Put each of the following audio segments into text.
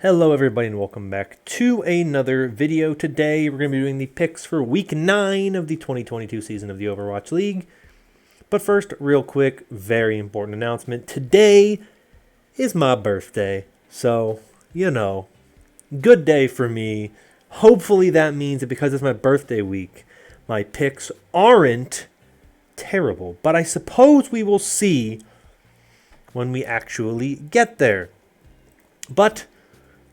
Hello everybody and welcome back to another video. Today we're going to be doing the picks for week 9 of the 2022 season of the Overwatch League. But first, real quick, very important announcement. Today is my birthday, so, good day for me. Hopefully that means that because it's my birthday week, my picks aren't terrible. But I suppose we will see when we actually get there. But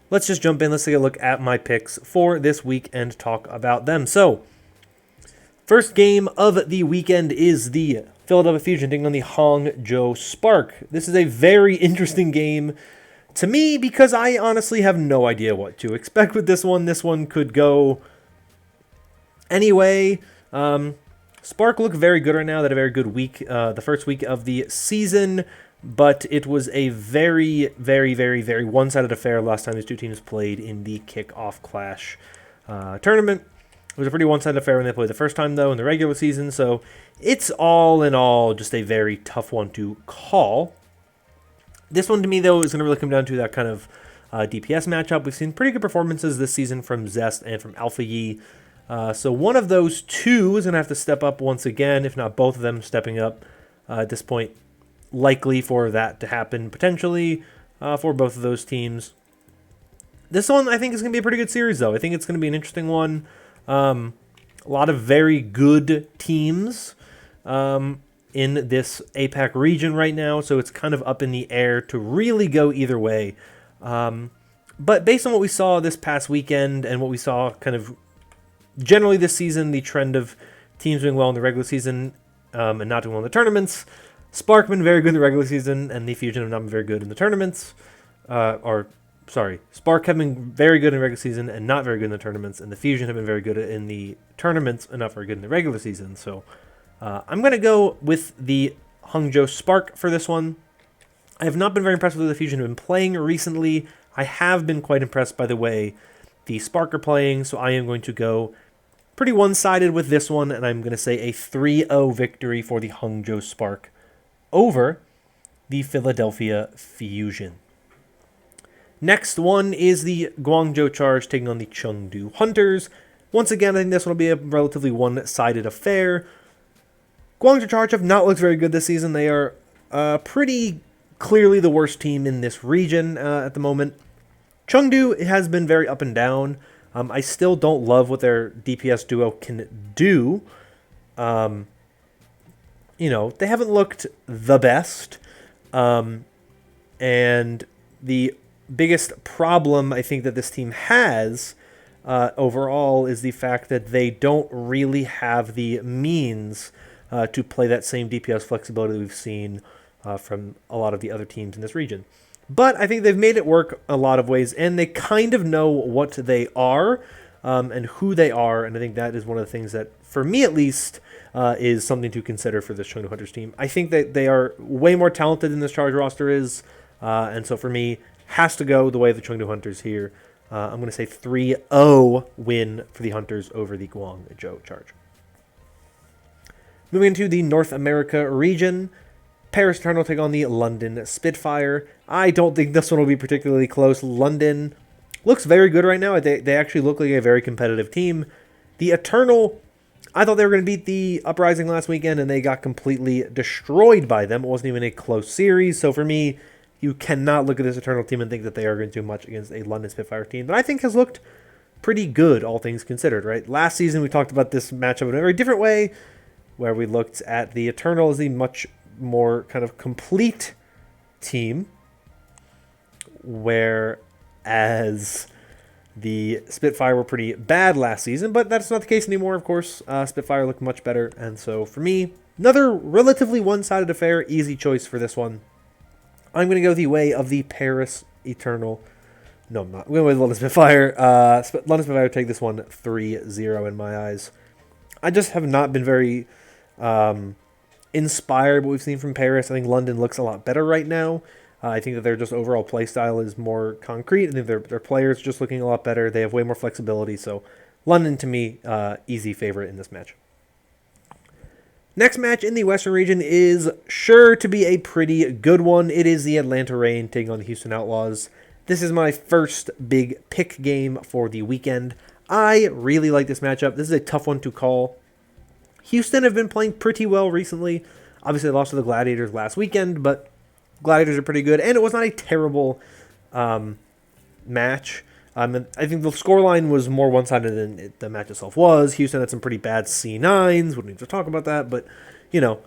let's just jump in. Let's take a look at my picks for this week and talk about them. So, first game of the weekend is the Philadelphia Fusion taking on the Hangzhou Spark. This is a very interesting game to me because I honestly have no idea what to expect with this one. This one could go anyway. Spark look very good right now. They had a very good week, the first week of the season. But it was a very, very, very, very one-sided affair last time these two teams played in the kickoff clash tournament. It was a pretty one-sided affair when they played the first time, though, in the regular season. So it's all in all just a very tough one to call. This one, to me, though, is going to really come down to that kind of DPS matchup. We've seen pretty good performances this season from Zest and from ATVI. So one of those two is going to have to step up once again, if not both of them stepping up at this point. Likely for that to happen potentially for both of those teams. This one I think is going to be a pretty good series though. I think it's going to be an interesting one. A lot of very good teams in this APAC region right now, so it's kind of up in the air to really go either way. But based on what we saw this past weekend and what we saw kind of generally this season, the trend of teams doing well in the regular season and not doing well in the tournaments, Spark have been very good in the regular season, and the Fusion have not been very good in the tournaments. Spark have been very good in the regular season and not very good in the tournaments, and the Fusion have been very good in the tournaments and not very good in the regular season. So I'm going to go with the Hangzhou Spark for this one. I have not been very impressed with the Fusion have been playing recently. I have been quite impressed by the way the Spark are playing, so I am going to go pretty one-sided with this one, and I'm going to say a 3-0 victory for the Hangzhou Spark over the Philadelphia Fusion. Next one is the Guangzhou Charge taking on the Chengdu Hunters. Once again, I think this one will be a relatively one-sided affair. Guangzhou Charge have not looked very good this season. They are pretty clearly the worst team in this region at the moment. Chengdu has been very up and down. I still don't love what their DPS duo can do. They haven't looked the best. And the biggest problem I think that this team has overall is the fact that they don't really have the means to play that same DPS flexibility that we've seen from a lot of the other teams in this region. But I think they've made it work a lot of ways, and they kind of know what they are and who they are, and I think that is one of the things that, for me at least, is something to consider for this Chengdu Hunters team. I think that they are way more talented than this Charge roster is, and so for me, has to go the way of the Chengdu Hunters here. I'm going to say 3-0 win for the Hunters over the Guangzhou Charge. Moving into the North America region, Paris Eternal take on the London Spitfire. I don't think this one will be particularly close. London looks very good right now. They actually look like a very competitive team. The Eternal, I thought they were going to beat the Uprising last weekend, and they got completely destroyed by them. It wasn't even a close series. So for me, you cannot look at this Eternal team and think that they are going to do much against a London Spitfire team that I think has looked pretty good, all things considered, right? Last season, we talked about this matchup in a very different way, where we looked at the Eternal as the much more kind of complete team, whereas the Spitfire were pretty bad last season, but that's not the case anymore, of course. Spitfire looked much better, and so for me, another relatively one-sided affair, easy choice for this one. I'm going to go the way of the Paris Eternal. No, I'm not. I'm going to go with London Spitfire. London Spitfire take this one 3-0 in my eyes. I just have not been very inspired by what we've seen from Paris. I think London looks a lot better right now. I think that their just overall play style is more concrete. I think their players just looking a lot better. They have way more flexibility. So London, to me, easy favorite in this match. Next match in the Western region is sure to be a pretty good one. It is the Atlanta Reign taking on the Houston Outlaws. This is my first big pick game for the weekend. I really like this matchup. This is a tough one to call. Houston have been playing pretty well recently. Obviously, they lost to the Gladiators last weekend, but Gladiators are pretty good, and it was not a terrible match. I think the scoreline was more one-sided than the match itself was. Houston had some pretty bad C9s. We don't need to talk about that, but, you know,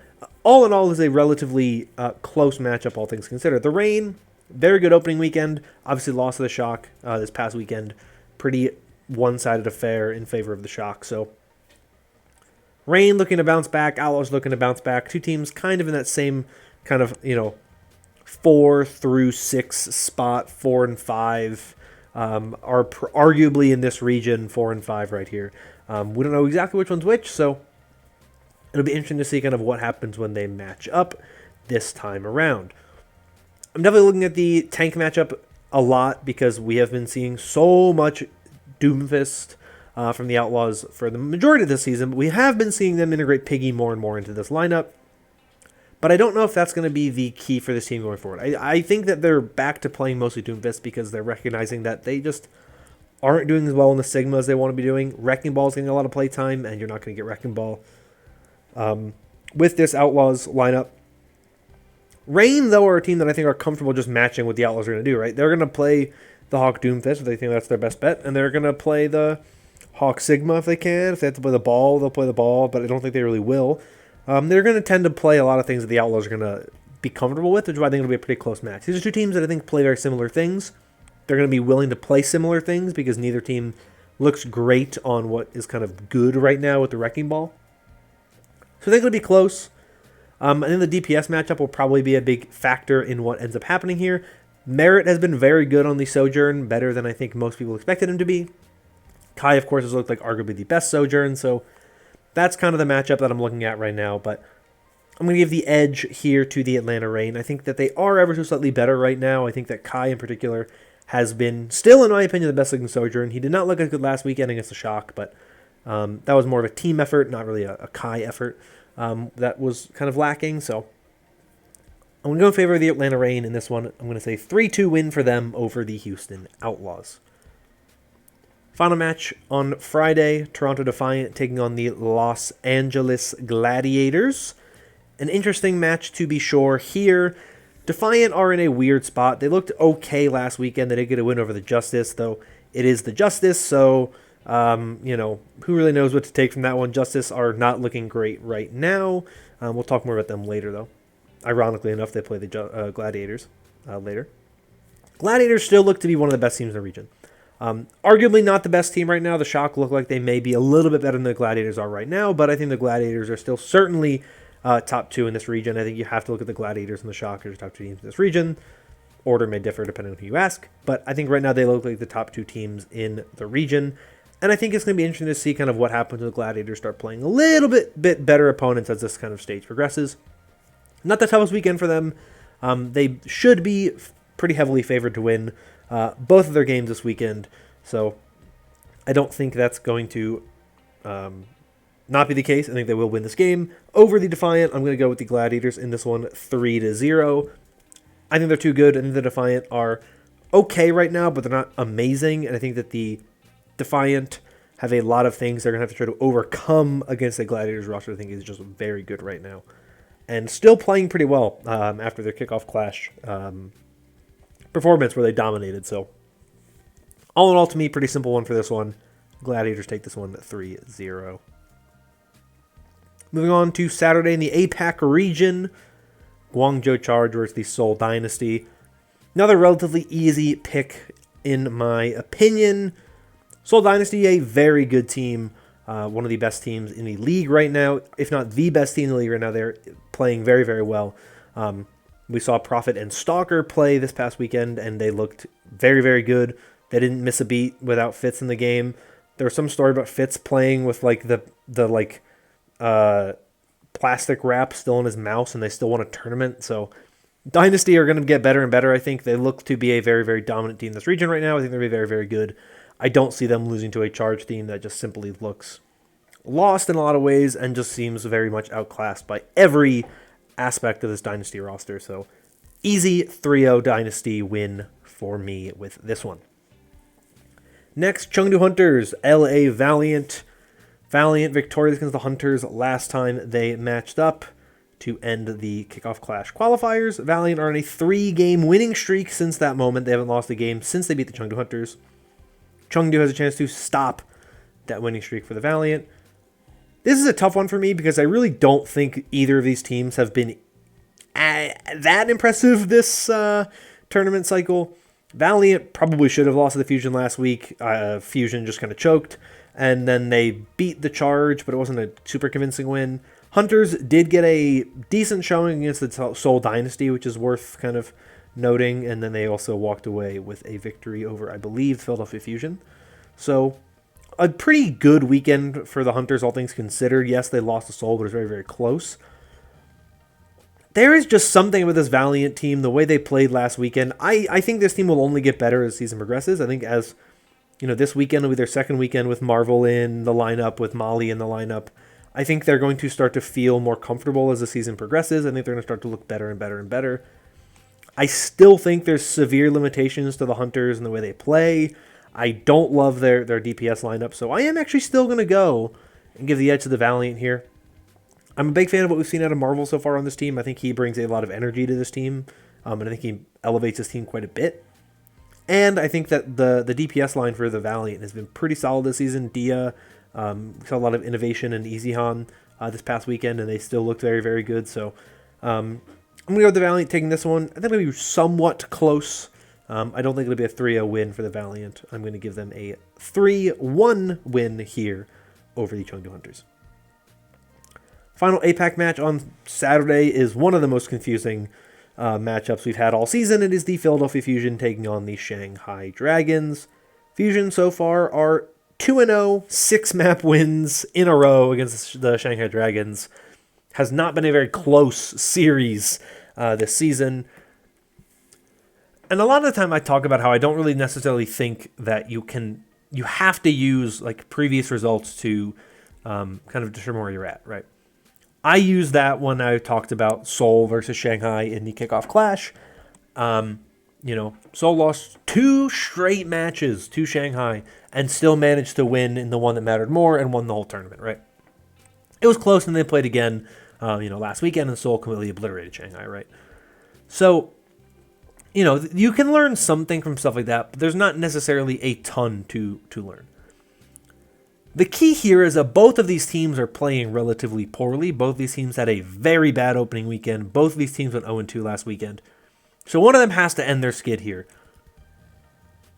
all in all, is a relatively close matchup, all things considered. The Reign, very good opening weekend. Obviously, lost to the Shock this past weekend. Pretty one-sided affair in favor of the Shock, so Reign looking to bounce back, Outlaws looking to bounce back. Two teams kind of in that same kind of, 4 through 6 spot, 4 and 5 are arguably in this region, 4 and 5 right here. We don't know exactly which one's which, so it'll be interesting to see kind of what happens when they match up this time around. I'm definitely looking at the tank matchup a lot because we have been seeing so much Doomfist from the Outlaws for the majority of this season. But we have been seeing them integrate Piggy more and more into this lineup. But I don't know if that's going to be the key for this team going forward. I think that they're back to playing mostly Doomfist because they're recognizing that they just aren't doing as well in the Sigma as they want to be doing. Wrecking Ball is getting a lot of play time, and you're not going to get Wrecking Ball with this Outlaws lineup. Reign, though, are a team that I think are comfortable just matching what the Outlaws are going to do, right? They're going to play the Hawk Doomfist if they think that's their best bet, and they're going to play the Hawk Sigma if they can. If they have to play the ball, they'll play the ball, but I don't think they really will. They're going to tend to play a lot of things that the Outlaws are going to be comfortable with, which is why I think it'll be a pretty close match. These are two teams that I think play very similar things. They're going to be willing to play similar things because neither team looks great on what is kind of good right now with the Wrecking Ball. So I think it'll be close. I think the DPS matchup will probably be a big factor in what ends up happening here. Merritt has been very good on the Sojourn, better than I think most people expected him to be. Kai, of course, has looked like arguably the best Sojourn, so that's kind of the matchup that I'm looking at right now, but I'm going to give the edge here to the Atlanta Reign. I think that they are ever so slightly better right now. I think that Kai, in particular, has been, still in my opinion, the best looking Sojourn. He did not look as good last weekend against the Shock, but that was more of a team effort, not really a Kai effort. That was kind of lacking, so I'm going to go in favor of the Atlanta Reign in this one. I'm going to say 3-2 win for them over the Houston Outlaws. Final match on Friday, Toronto Defiant taking on the Los Angeles Gladiators. An interesting match to be sure here. Defiant are in a weird spot. They looked okay last weekend. They did get a win over the Justice, though it is the Justice, so, who really knows what to take from that one. Justice are not looking great right now. We'll talk more about them later, though. Ironically enough, they play the Gladiators later. Gladiators still look to be one of the best teams in the region. Arguably not the best team right now. The Shock look like they may be a little bit better than the Gladiators are right now, but I think the Gladiators are still certainly top 2 in this region. I think you have to look at the Gladiators and the Shock as top 2 teams in this region. Order may differ depending on who you ask, but I think right now they look like the top 2 teams in the region. And I think it's going to be interesting to see kind of what happens when the Gladiators start playing a little bit better opponents as this kind of stage progresses. Not the toughest weekend for them. They should be pretty heavily favored to win both of their games this weekend, so I don't think that's going to not be the case. I think they will win this game. Over the Defiant, I'm going to go with the Gladiators in this one, 3-0. I think they're too good. I think the Defiant are okay right now, but they're not amazing, and I think that the Defiant have a lot of things they're going to have to try to overcome against the Gladiators roster. I think is just very good right now, and still playing pretty well after their kickoff clash performance where they dominated. So all in all, to me, pretty simple one for this one. Gladiators take this one 3-0. Moving on to Saturday in the APAC region, Guangzhou Charge versus the Seoul Dynasty. Another relatively easy pick in my opinion. Seoul Dynasty, a very good team. One of the best teams in the league right now, if not the best team in the league right now. They're playing very, very well. We saw Prophet and Stalker play this past weekend, and they looked very, very good. They didn't miss a beat without Fitz in the game. There was some story about Fitz playing with like the plastic wrap still in his mouse, and they still won a tournament. So Dynasty are going to get better and better. I think they look to be a very, very dominant team in this region right now. I think they're very, very good. I don't see them losing to a Charge team that just simply looks lost in a lot of ways and just seems very much outclassed by every aspect of this Dynasty roster. So Easy 3-0 Dynasty win for me with this one. Next, Chengdu Hunters, LA Valiant. Valiant victorious against the Hunters last time they matched up to end the Kickoff Clash qualifiers. Valiant are on a 3-game winning streak since that moment. They haven't lost a game since they beat the Chengdu Hunters. Chengdu has a chance to stop that winning streak for the Valiant. This is a tough one for me because I really don't think either of these teams have been that impressive this tournament cycle. Valiant probably should have lost to the Fusion last week. Fusion just kind of choked. And then they beat the Charge, but it wasn't a super convincing win. Hunters did get a decent showing against the Seoul Dynasty, which is worth kind of noting. And then they also walked away with a victory over, I believe, the Philadelphia Fusion. So a pretty good weekend for the Hunters, all things considered. Yes, they lost to Seoul, but it was very, very close. There is just something with this Valiant team, the way they played last weekend. I think this team will only get better as the season progresses. I think as, this weekend will be their second weekend with Marvel in the lineup, with Molly in the lineup. I think they're going to start to feel more comfortable as the season progresses. I think they're going to start to look better and better and better. I still think there's severe limitations to the Hunters and the way they play. I don't love their DPS lineup, so I am actually still going to go and give the edge to the Valiant here. I'm a big fan of what we've seen out of Marvel so far on this team. I think he brings a lot of energy to this team, and I think he elevates this team quite a bit. And I think that the DPS line for the Valiant has been pretty solid this season. Dia saw a lot of innovation in EasyHan this past weekend, and they still looked very, very good. So I'm going to go with the Valiant taking this one. I think it'll be somewhat close. I don't think it'll be a 3-0 win for the Valiant. I'm going to give them a 3-1 win here over the Chengdu Hunters. Final APAC match on Saturday is one of the most confusing matchups we've had all season. It is the Philadelphia Fusion taking on the Shanghai Dragons. Fusion so far are 2-0, 6-map wins in a row against the Shanghai Dragons. Has not been a very close series this season. And a lot of the time I talk about how I don't really necessarily think that you have to use like previous results to kind of determine where you're at, right? I used that when I talked about Seoul versus Shanghai in the Kickoff Clash. Seoul lost 2 straight matches to Shanghai and still managed to win in the one that mattered more and won the whole tournament, right? It was close and they played again, last weekend and Seoul completely obliterated Shanghai, right? So, you can learn something from stuff like that, but there's not necessarily a ton to learn. The key here is that both of these teams are playing relatively poorly. Both of these teams had a very bad opening weekend. Both of these teams went 0-2 last weekend. So one of them has to end their skid here.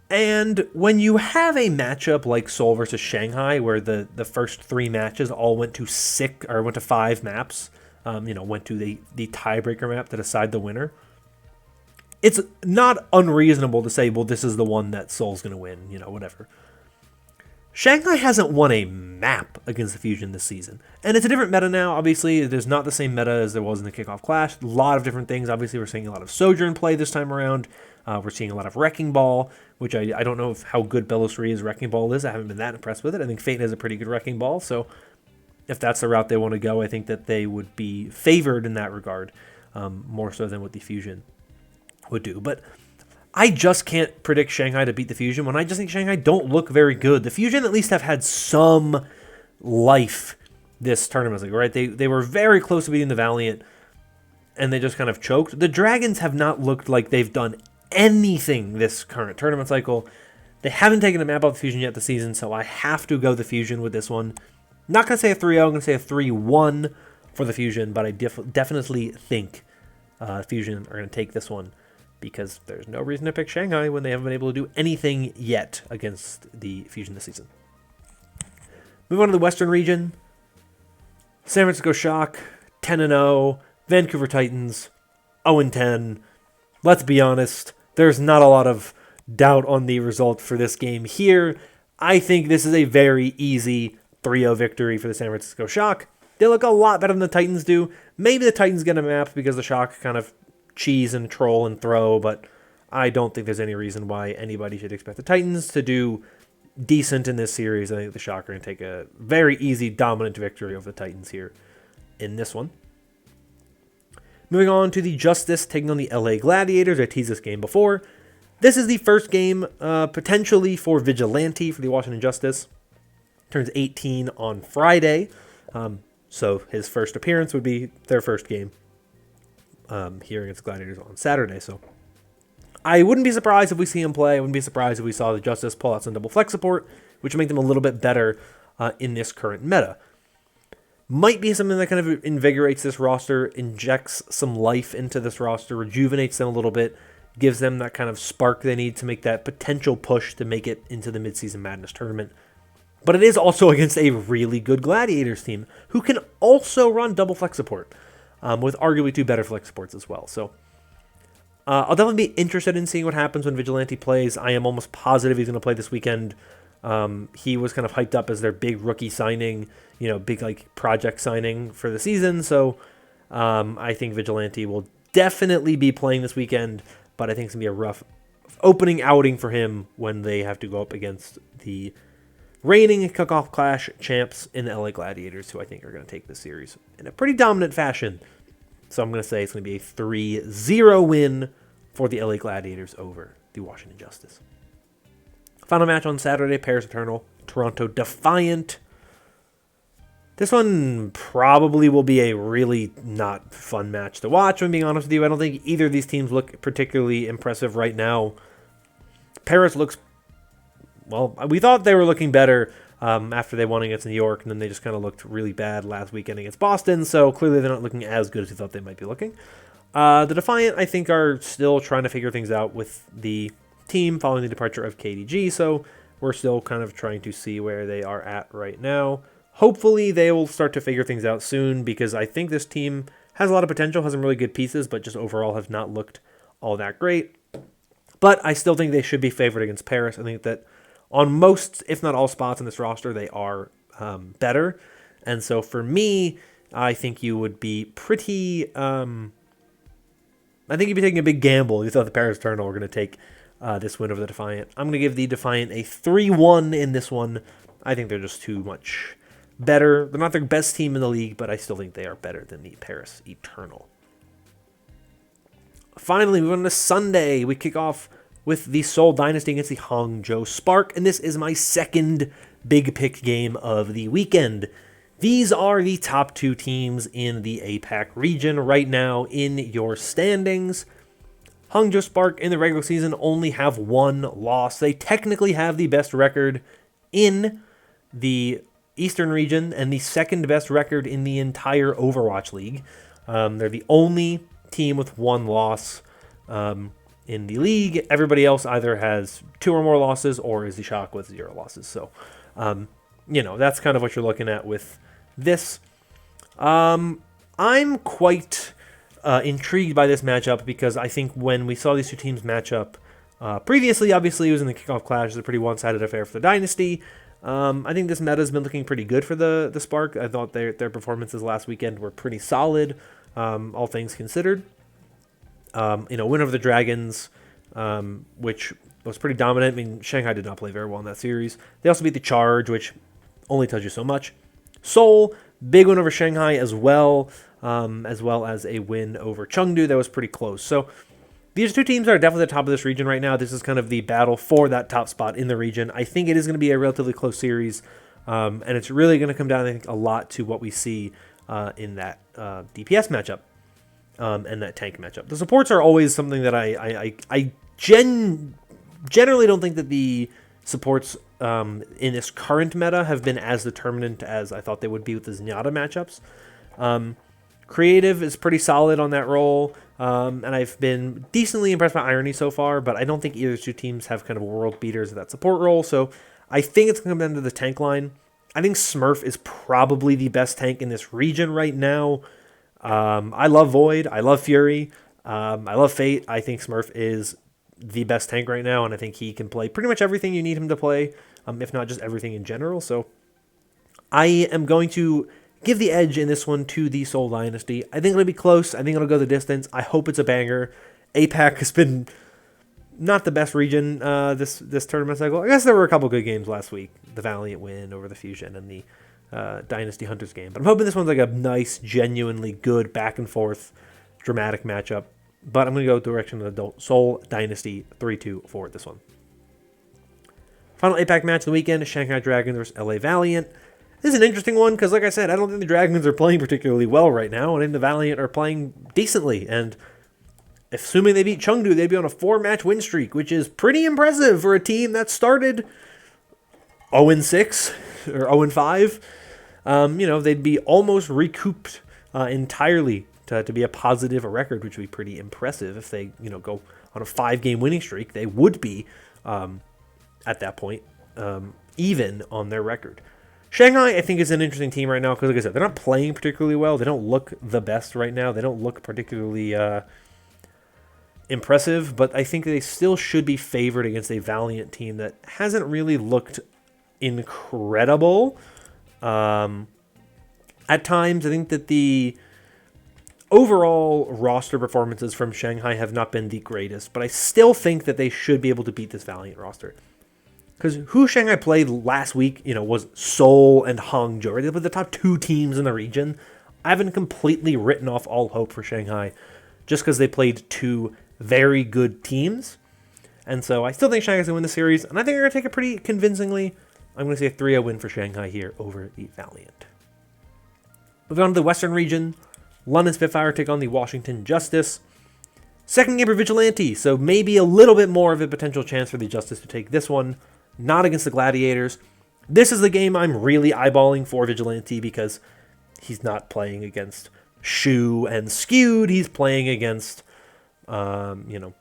And when you have a matchup like Seoul versus Shanghai, where the first 3 matches all went to 5 maps, went to the tiebreaker map to decide the winner, it's not unreasonable to say, well, this is the one that Seoul's going to win, whatever. Shanghai hasn't won a map against the Fusion this season. And it's a different meta now, obviously. It is not the same meta as there was in the Kickoff Clash. A lot of different things. Obviously, we're seeing a lot of Sojourn play this time around. We're seeing a lot of Wrecking Ball, which I don't know how good Bella's Wrecking Ball is. I haven't been that impressed with it. I think Fate has a pretty good Wrecking Ball. So if that's the route they want to go, I think that they would be favored in that regard, more so than what the Fusion would do. But I just can't predict Shanghai to beat the Fusion when I just think Shanghai don't look very good. The Fusion at least have had some life this tournament, right? They were very close to beating the Valiant, and they just kind of choked. The Dragons have not looked like they've done anything this current tournament cycle. They haven't taken a map off the Fusion yet this season, so I have to go the Fusion with this one. Not going to say a 3-0, I'm going to say a 3-1 for the Fusion, but I definitely think Fusion are going to take this one, because there's no reason to pick Shanghai when they haven't been able to do anything yet against the Fusion this season. Move on to the Western region. San Francisco Shock, 10-0. Vancouver Titans, 0-10. Let's be honest, there's not a lot of doubt on the result for this game here. I think this is a very easy 3-0 victory for the San Francisco Shock. They look a lot better than the Titans do. Maybe the Titans get a map because the Shock kind of cheese and troll and throw, but I don't think there's any reason why anybody should expect the Titans to do decent in this series. I think the Shock are going to take a very easy, dominant victory over the Titans here in this one. Moving on to the Justice taking on the LA Gladiators. I teased this game before. This is the first game potentially for Vigilante for the Washington Justice. Turns 18 on Friday. So his first appearance would be their first game here against Gladiators on Saturday. So I wouldn't be surprised if we see him play. I wouldn't be surprised if we saw the Justice pull out some double flex support, which would make them a little bit better in this current meta. Might be something that kind of invigorates this roster, injects some life into this roster, rejuvenates them a little bit, gives them that kind of spark they need to make that potential push to make it into the Midseason Madness tournament. But it is also against a really good Gladiators team who can also run double flex support, with arguably 2 better flex supports as well. So I'll definitely be interested in seeing what happens when Vigilante plays. I am almost positive he's going to play this weekend. He was kind of hyped up as their big rookie signing, big like project signing for the season. So I think Vigilante will definitely be playing this weekend, but I think it's going to be a rough opening outing for him when they have to go up against the reigning Kickoff Clash champs in the LA Gladiators, who I think are going to take this series in a pretty dominant fashion. So I'm going to say it's going to be a 3-0 win for the LA Gladiators over the Washington Justice. Final match on Saturday, Paris Eternal, Toronto Defiant. This one probably will be a really not fun match to watch, if I'm being honest with you. I don't think either of these teams look particularly impressive right now. Paris looks, well, we thought they were looking better after they won against New York, and then they just kind of looked really bad last weekend against Boston, so clearly they're not looking as good as we thought they might be looking. The Defiant, I think, are still trying to figure things out with the team following the departure of KDG, so we're still kind of trying to see where they are at right now. Hopefully they will start to figure things out soon, because I think this team has a lot of potential, has some really good pieces, but just overall have not looked all that great. But I still think they should be favored against Paris. I think that on most, if not all spots in this roster, they are better. And so for me, I think you would be pretty... I think you'd be taking a big gamble. You thought the Paris Eternal were going to take this win over the Defiant. I'm going to give the Defiant a 3-1 in this one. I think they're just too much better. They're not their best team in the league, but I still think they are better than the Paris Eternal. Finally, moving on to Sunday, we kick off with the Seoul Dynasty against the Hangzhou Spark, and this is my second big pick game of the weekend. These are the top 2 teams in the APAC region right now in your standings. Hangzhou Spark in the regular season only have 1 loss. They technically have the best record in the Eastern region and the second best record in the entire Overwatch League. They're the only team with 1 loss in the league. Everybody else either has 2 or more losses or is the Shock with 0 losses. So, that's kind of what you're looking at with this. I'm quite intrigued by this matchup because I think when we saw these 2 teams match up previously, obviously it was in the Kickoff Clash. It's a pretty one-sided affair for the Dynasty. I think this meta has been looking pretty good for the Spark. I thought their performances last weekend were pretty solid, all things considered. Win over the Dragons, which was pretty dominant. I mean, Shanghai did not play very well in that series. They also beat the Charge, which only tells you so much. Seoul, big win over Shanghai as well as a win over Chengdu. That was pretty close. So these 2 teams are definitely the top of this region right now. This is kind of the battle for that top spot in the region. I think it is going to be a relatively close series, and it's really going to come down, I think, a lot to what we see in that DPS matchup. And that tank matchup. The supports are always something that I generally don't think that the supports in this current meta have been as determinant as I thought they would be with the Zenyatta matchups. Creative is pretty solid on that role, and I've been decently impressed by Irony so far, but I don't think either 2 teams have kind of world beaters at that support role, so I think it's going to come down to the tank line. I think Smurf is probably the best tank in this region right now. I love Void. I love Fury. I love Fate. I think Smurf is the best tank right now, and I think he can play pretty much everything you need him to play, if not just everything in general. So I am going to give the edge in this one to the Seoul Dynasty. I think it'll be close. I think it'll go the distance. I hope it's a banger. APAC has been not the best region this tournament cycle. I guess there were a couple good games last week. The Valiant win over the Fusion and the Dynasty Hunters game. But I'm hoping this one's like a nice, genuinely good back and forth dramatic matchup. But I'm going to go direction of the Seoul Dynasty 3-2 for this one. Final APAC match of the weekend, Shanghai Dragons versus LA Valiant. This is an interesting one because, like I said, I don't think the Dragons are playing particularly well right now, and I think the Valiant are playing decently. And assuming they beat Chengdu, they'd be on a 4-match win streak, which is pretty impressive for a team that started 0-6 or 0-5. You know, they'd be almost recouped entirely to be a positive record, which would be pretty impressive if they, you know, go on a 5-game winning streak. They would be at that point even on their record. Shanghai, I think, is an interesting team right now because, like I said, they're not playing particularly well. They don't look the best right now. They don't look particularly impressive, but I think they still should be favored against a Valiant team that hasn't really looked incredible. At times, I think that the overall roster performances from Shanghai have not been the greatest, but I still think that they should be able to beat this Valiant roster. Because who Shanghai played last week, you know, was Seoul and Hangzhou. Right? They were the top 2 teams in the region. I haven't completely written off all hope for Shanghai just because they played 2 very good teams. And so I still think Shanghai's going to win the series, and I think they're going to take it pretty convincingly. I'm going to say a 3-0 win for Shanghai here over the Valiant. Moving on to the Western region, London Spitfire take on the Washington Justice. Second game for Vigilante, so maybe a little bit more of a potential chance for the Justice to take this one. Not against the Gladiators. This is the game I'm really eyeballing for Vigilante because he's not playing against Shu and Skewed. He's playing against, you know,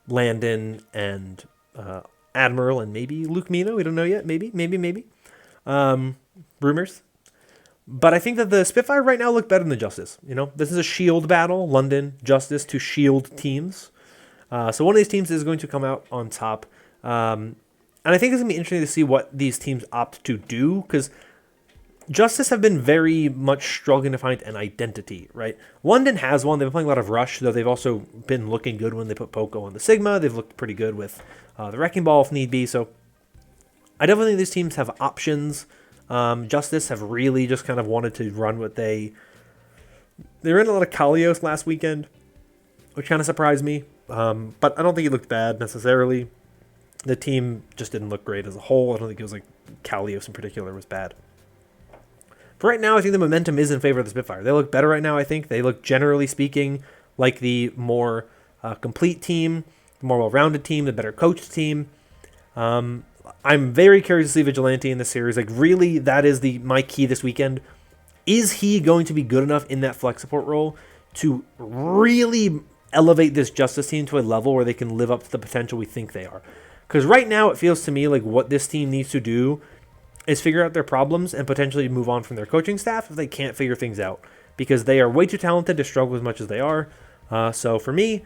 Landon and Admiral and maybe Luke Mino. We don't know yet. Maybe. Rumors. But I think that the Spitfire right now look better than the Justice. You know, this is a shield battle. London, Justice, 2 shield teams. So one of these teams is going to come out on top. And I think it's going to be interesting to see what these teams opt to do, because Justice have been very much struggling to find an identity, right? London has one. They've been playing a lot of Rush, though they've also been looking good when they put Poco on the Sigma. They've looked pretty good with the Wrecking Ball if need be. So I definitely think these teams have options. Justice have really just kind of wanted to run what they were in a lot of Kalios last weekend, which kind of surprised me. But I don't think it looked bad necessarily. The team just didn't look great as a whole. I don't think it was like Kalios in particular was bad. For right now, I think the momentum is in favor of the Spitfire. They look better right now, I think. They look, generally speaking, like the more complete team, the more well-rounded team, the better coached team. I'm very curious to see Vigilante in this series. Like, really, that is my key this weekend. Is he going to be good enough in that flex support role to really elevate this Justice team to a level where they can live up to the potential we think they are? Because right now, it feels to me like what this team needs to do is figure out their problems and potentially move on from their coaching staff if they can't figure things out. Because they are way too talented to struggle as much as they are. So for me,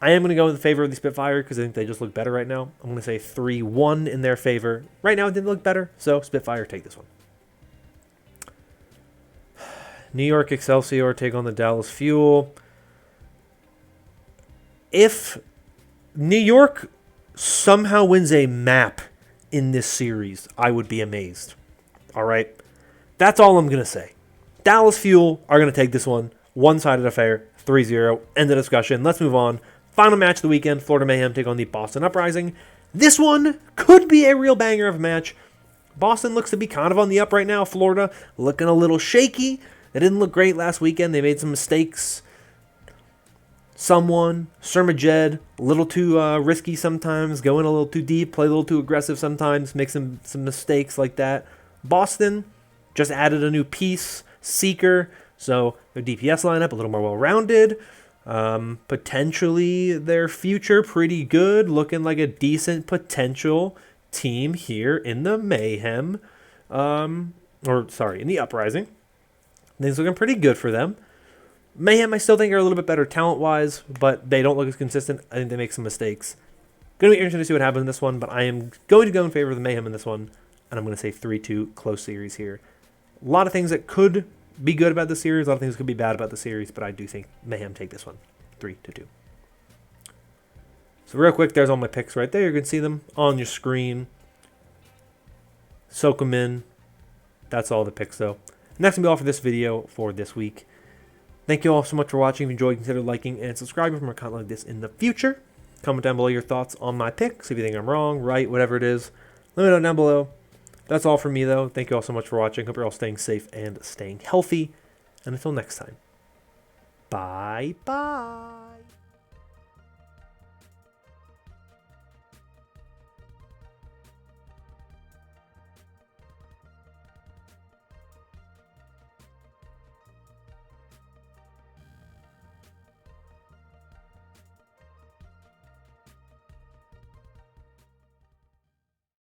I am going to go in the favor of the Spitfire because I think they just look better right now. I'm going to say 3-1 in their favor. Right now, it didn't look better, so Spitfire take this one. New York Excelsior take on the Dallas Fuel. If New York somehow wins a map in this series, I would be amazed. All right? That's all I'm going to say. Dallas Fuel are going to take this one. One-sided affair, 3-0. End of discussion. Let's move on. Final match of the weekend, Florida Mayhem take on the Boston Uprising. This one could be a real banger of a match. Boston looks to be kind of on the up right now. Florida looking a little shaky. They didn't look great last weekend. They made some mistakes. Surmajed, a little too risky sometimes, going a little too deep, play a little too aggressive sometimes, make some mistakes like that. Boston just added a new piece, Seeker, so their DPS lineup a little more well-rounded. Potentially their future pretty good, looking like a decent potential team here in the Mayhem, in the Uprising. Things looking pretty good for them. Mayhem, I still think, are a little bit better talent-wise, but they don't look as consistent. I think they make some mistakes. Going to be interesting to see what happens in this one, but I am going to go in favor of the Mayhem in this one, and I'm going to say 3-2 close series here. A lot of things that could be good about the series, a lot of things that could be bad about the series, but I do think Mayhem take this one, 3-2. So real quick, there's all my picks right there. You can see them on your screen. Soak them in. That's all the picks, though. And that's going to be all for this video for this week. Thank you all so much for watching. If you enjoyed, consider liking and subscribing for more content like this in the future. Comment down below your thoughts on my picks. If you think I'm wrong, right, whatever it is, let me know down below. That's all from me, though. Thank you all so much for watching. Hope you're all staying safe and staying healthy. And until next time, bye-bye.